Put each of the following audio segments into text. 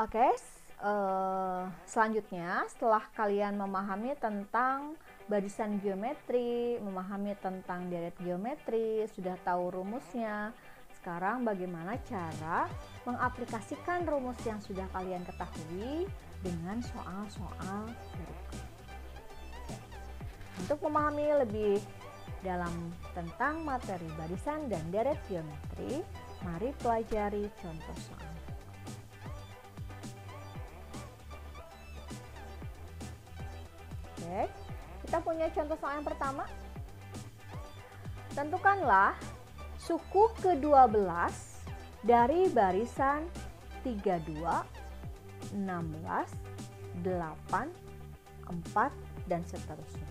Oke, selanjutnya setelah kalian memahami tentang barisan geometri, memahami tentang deret geometri, sudah tahu rumusnya, sekarang bagaimana cara mengaplikasikan rumus yang sudah kalian ketahui dengan soal-soal berikut. Untuk memahami lebih dalam tentang materi barisan dan deret geometri, mari pelajari contoh soal. Oke, kita punya contoh soal yang pertama. Tentukanlah suku ke-12 dari barisan 32, 16, 8, 4, dan seterusnya.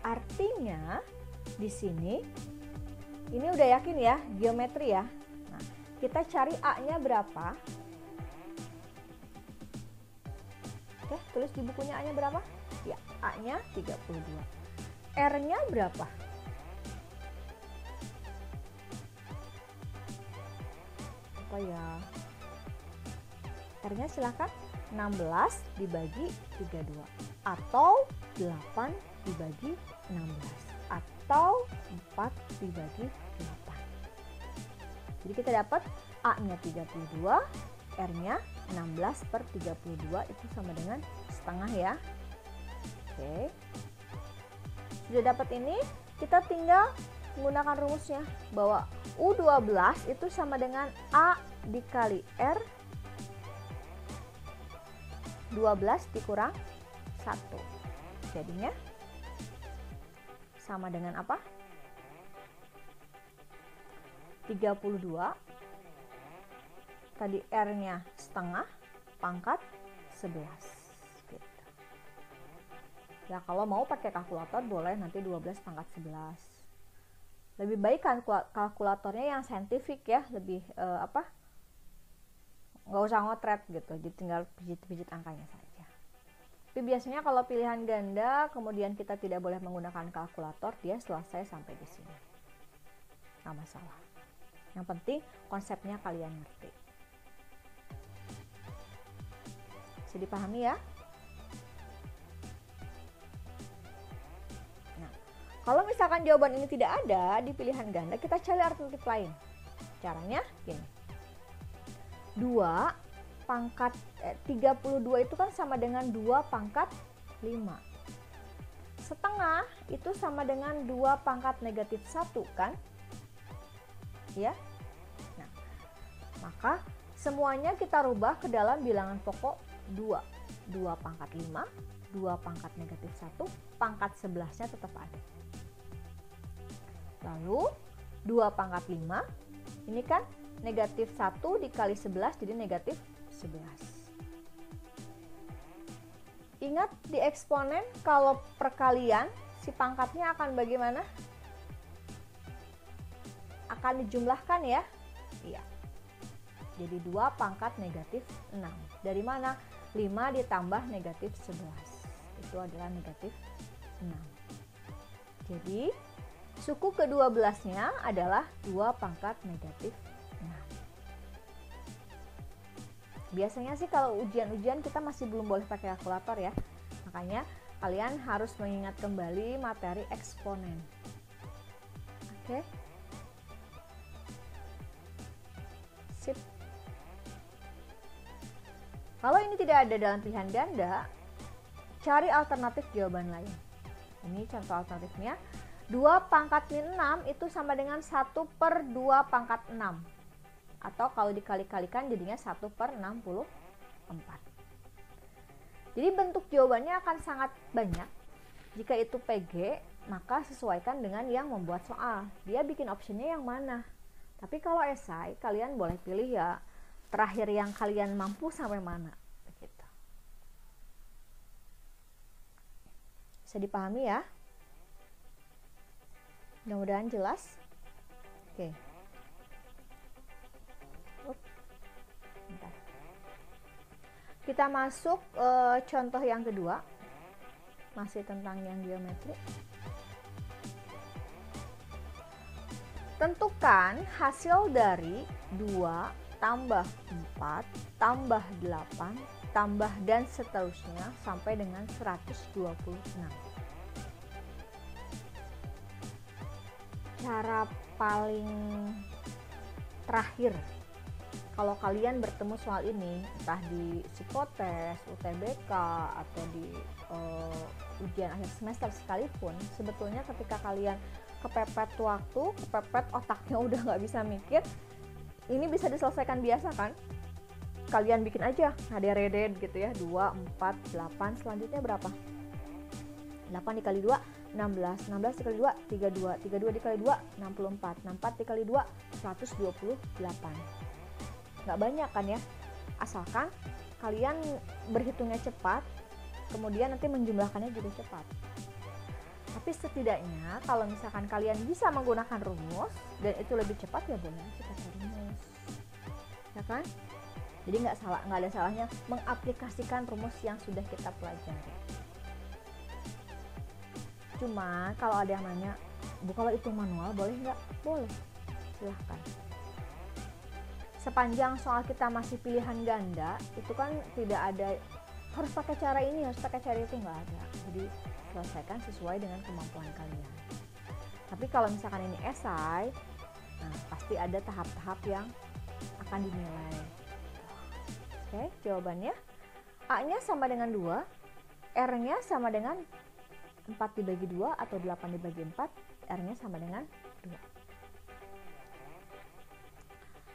Artinya di sini ini udah yakin ya geometri ya. Nah, kita cari A-nya berapa? Oke, tulis di bukunya A-nya berapa? Ya, A-nya 32. R-nya berapa? Apa ya? R-nya silakan 16 dibagi 32 atau 8 dibagi 16 atau 4 dibagi 8. Jadi kita dapat A-nya 32, R-nya 16/32 itu sama dengan setengah ya. Oke. Sudah dapat ini, kita tinggal menggunakan rumusnya bahwa U12 itu sama dengan A dikali R 12 dikurang 1. Jadinya sama dengan apa? 32. Tadi R-nya setengah pangkat 11. Gitu. Ya kalau mau pakai kalkulator boleh, nanti 12 pangkat 11. Lebih baik kan kalkulatornya yang saintifik ya, lebih nggak usah ngotret gitu, jadi tinggal pijit-pijit angkanya saja. Tapi biasanya kalau pilihan ganda kemudian kita tidak boleh menggunakan kalkulator, dia selesai sampai di sini, nggak masalah. Yang penting konsepnya kalian ngerti. Bisa dipahami ya? Nah, kalau misalkan jawaban ini tidak ada di pilihan ganda, kita cari alternatif lain. Caranya gini. 32 itu kan sama dengan 2 pangkat 5. Setengah itu sama dengan 2 pangkat negatif 1 kan? Ya. Nah, maka semuanya kita rubah ke dalam bilangan pokok 2. 2 pangkat 5, 2 pangkat negatif 1, pangkat 11-nya tetap ada. Lalu 2 pangkat 5, ini kan negatif 1 dikali 11 jadi negatif 11. Ingat di eksponen kalau perkalian si pangkatnya akan bagaimana? Akan dijumlahkan ya? Iya. Jadi 2 pangkat negatif 6. Dari mana? 5 ditambah negatif 11. Itu adalah negatif 6. Jadi suku ke-12-nya adalah 2 pangkat negatif 6. Biasanya sih kalau ujian-ujian kita masih belum boleh pakai kalkulator ya. Makanya kalian harus mengingat kembali materi eksponen. Oke. Sip. Kalau ini tidak ada dalam pilihan ganda, cari alternatif jawaban lain. Ini contoh alternatifnya. 2 pangkat min 6 itu sama dengan 1/2 pangkat 6. Atau kalau dikali-kalikan jadinya 1/64. Jadi bentuk jawabannya akan sangat banyak. Jika itu PG, maka sesuaikan dengan yang membuat soal. Dia bikin optionnya yang mana. Tapi kalau esai, kalian boleh pilih ya terakhir yang kalian mampu sampai mana. Begitu. Bisa dipahami ya? Mudah-mudahan jelas. Oke. Bentar. Kita masuk contoh yang kedua. Masih tentang yang geometri. Tentukan hasil dari 2 tambah 4, tambah 8, tambah dan seterusnya sampai dengan 126. Cara paling terakhir kalau kalian bertemu soal ini, entah di psikotes, UTBK, atau di ujian akhir semester sekalipun, sebetulnya ketika kalian kepepet waktu, kepepet otaknya udah nggak bisa mikir, ini bisa diselesaikan biasa kan? Kalian bikin aja ngade-rede gitu ya, 2, 4, 8, selanjutnya berapa? 8 dikali 2, 16, 16 dikali 2, 32, 32 dikali 2, 64, 64 dikali 2, 128. Nggak banyak kan ya, asalkan kalian berhitungnya cepat, kemudian nanti menjumlahkannya juga cepat. Tapi setidaknya kalau misalkan kalian bisa menggunakan rumus dan itu lebih cepat, ya boleh aja pakai rumus, ya kan? Jadi nggak ada salahnya mengaplikasikan rumus yang sudah kita pelajari. Cuma kalau ada yang nanya, Bu, kalau hitung manual boleh nggak? Boleh, silahkan. Sepanjang soal kita masih pilihan ganda, itu kan tidak ada harus pakai cara ini, harus pakai cara itu, nggak ada. Jadi selesaikan sesuai dengan kemampuan kalian. Tapi kalau misalkan ini esai, nah pasti ada tahap-tahap yang akan dinilai. Oke, jawabannya A-nya sama dengan 2, R-nya sama dengan 4 dibagi 2 atau 8 dibagi 4, R-nya sama dengan 2.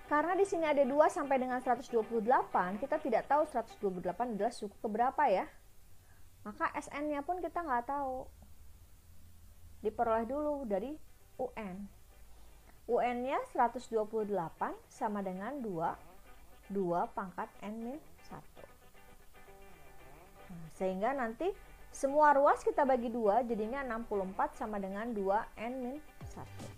Karena di sini ada 2 sampai dengan 128, kita tidak tahu 128 adalah suku keberapa ya. Maka SN-nya pun kita nggak tahu. Diperoleh dulu dari UN. UN-nya 128 sama dengan 2 pangkat N-1. Nah, sehingga nanti semua ruas kita bagi 2, jadinya 64 sama dengan 2N-1.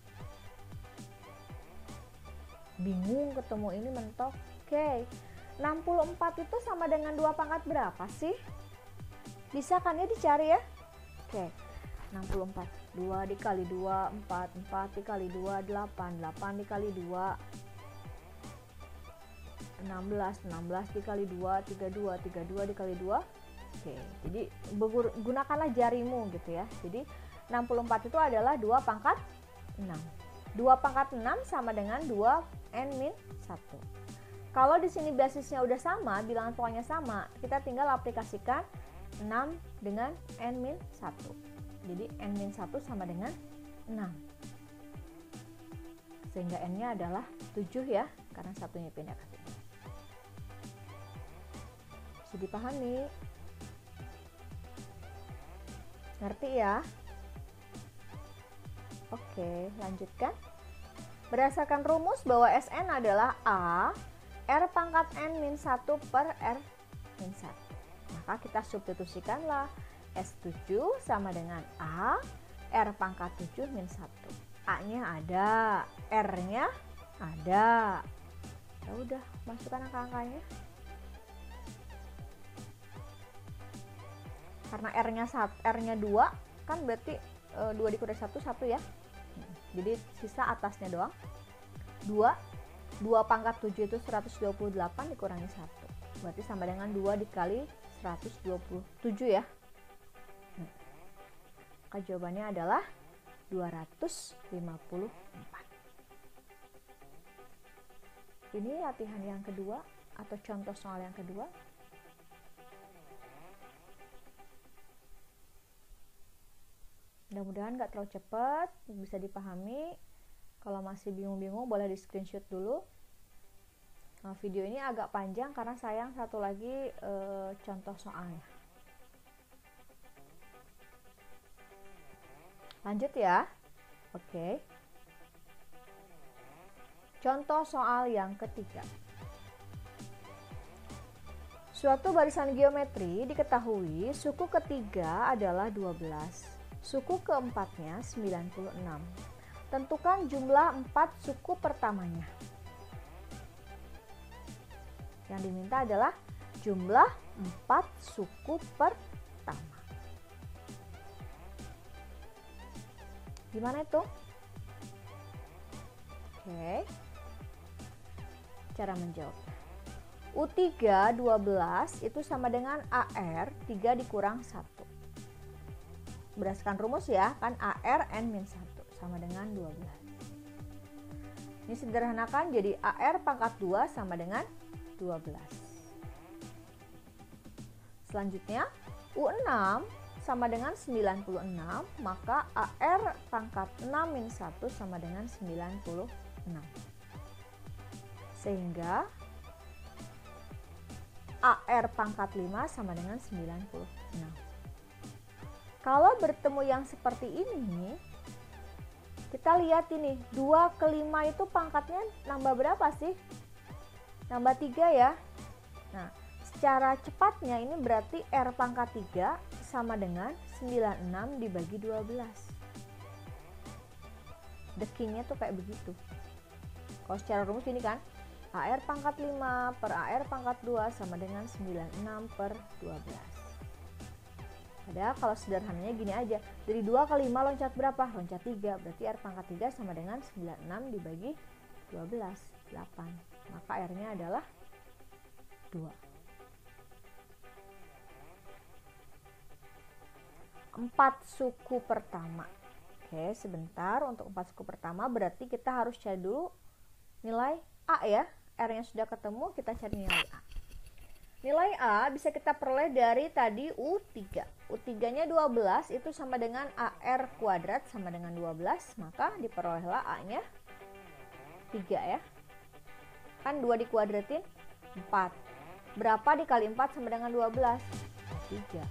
Bingung ketemu ini mentok. Oke, 64 itu sama dengan 2 pangkat berapa sih? Bisa kan ya dicari ya? Oke, 64, 2 dikali 2, 4, 4 dikali 2, 8, 8 dikali 2, 16, 16 dikali 2, 32, 32 dikali 2. Oke, jadi gunakanlah jarimu gitu ya. Jadi 64 itu adalah 2 pangkat 6. 2 pangkat 6 sama dengan 2N-1. Kalau di sini basisnya udah sama, bilangan pokoknya sama, kita tinggal aplikasikan 6 dengan N-1. Jadi N-1 sama dengan 6. Sehingga N-nya adalah 7 ya, karena satunya pindah ke sini. Bisa dipahami? Ngerti ya? Oke, lanjutkan. Berdasarkan rumus bahwa SN adalah A, R pangkat N-1 per R-1. Maka kita substitusikanlah S7 sama dengan A, R pangkat 7 min 1. A-nya ada, R-nya ada. Ya udah, masukkan angka-angkanya. Karena R-nya 2, kan berarti 2 dikurangi 1, 1 ya. Jadi sisa atasnya doang. 2 pangkat 7 itu 128 dikurangi 1. Berarti sama dengan 2 dikali 127 ya. Maka jawabannya adalah 254. Ini latihan yang kedua atau contoh soal yang kedua. Mudah-mudahan gak terlalu cepat, bisa dipahami. Kalau masih bingung-bingung boleh di screenshot dulu. Nah, video ini agak panjang karena sayang satu lagi contoh soalnya. Lanjut ya. Oke. Contoh soal yang ketiga. Suatu barisan geometri diketahui suku ketiga adalah 12. Suku keempatnya 96. Tentukan jumlah 4 suku pertamanya. Yang diminta adalah jumlah 4 suku pertama. Gimana itu? Oke. cara menjawabnya. U3 12 itu sama dengan AR 3 dikurang 1. Berdasarkan rumus ya, kan AR N-1 sama dengan 12. Ini sederhanakan jadi AR pangkat 2 sama dengan 12. Selanjutnya U6 sama dengan 96, maka AR pangkat 6-1 sama dengan 96. Sehingga AR pangkat 5 sama dengan 96. Kalau bertemu yang seperti ini, kita lihat ini 2 ke 5 itu pangkatnya nambah berapa sih? Nambah 3 ya. Nah, secara cepatnya ini berarti R pangkat 3 sama dengan 96 dibagi 12. Dekingnya tuh kayak begitu. Kalau secara rumus ini kan AR pangkat 5 per AR pangkat 2 sama dengan 96 per 12. Padahal kalau sederhananya gini aja, dari 2 ke 5 loncat berapa? Loncat 3, berarti R pangkat 3 sama dengan 96 dibagi 12, 8. Maka R-nya adalah 2. 4 suku pertama. Oke, sebentar, untuk 4 suku pertama berarti kita harus cari dulu nilai A ya. R-nya sudah ketemu, kita cari nilai A. Nilai A bisa kita peroleh dari tadi U3. U3-nya 12 itu sama dengan AR kuadrat sama dengan 12, maka diperolehlah A-nya 3 ya. Kan 2 dikuadratin 4. Berapa dikali 4 sama dengan 12? 3.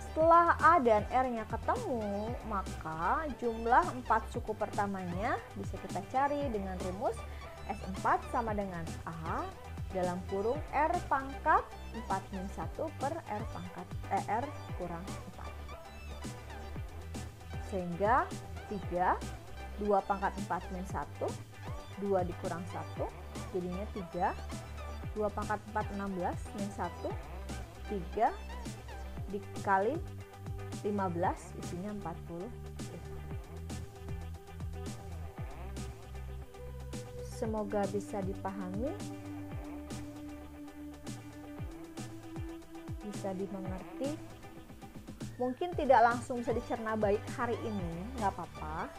Setelah A dan R-nya ketemu, maka jumlah 4 suku pertamanya bisa kita cari dengan rumus S4 sama dengan A dalam kurung R pangkat 4-1 per R pangkat R kurang 4. Sehingga 3, 2 pangkat 4-1, 2 dikurang 1, jadinya 3, 2 pangkat 4 16, min 1, 3 dikali 15 isinya 40. Semoga bisa dipahami, bisa dimengerti. Mungkin tidak langsung bisa dicerna baik hari ini, nggak apa-apa.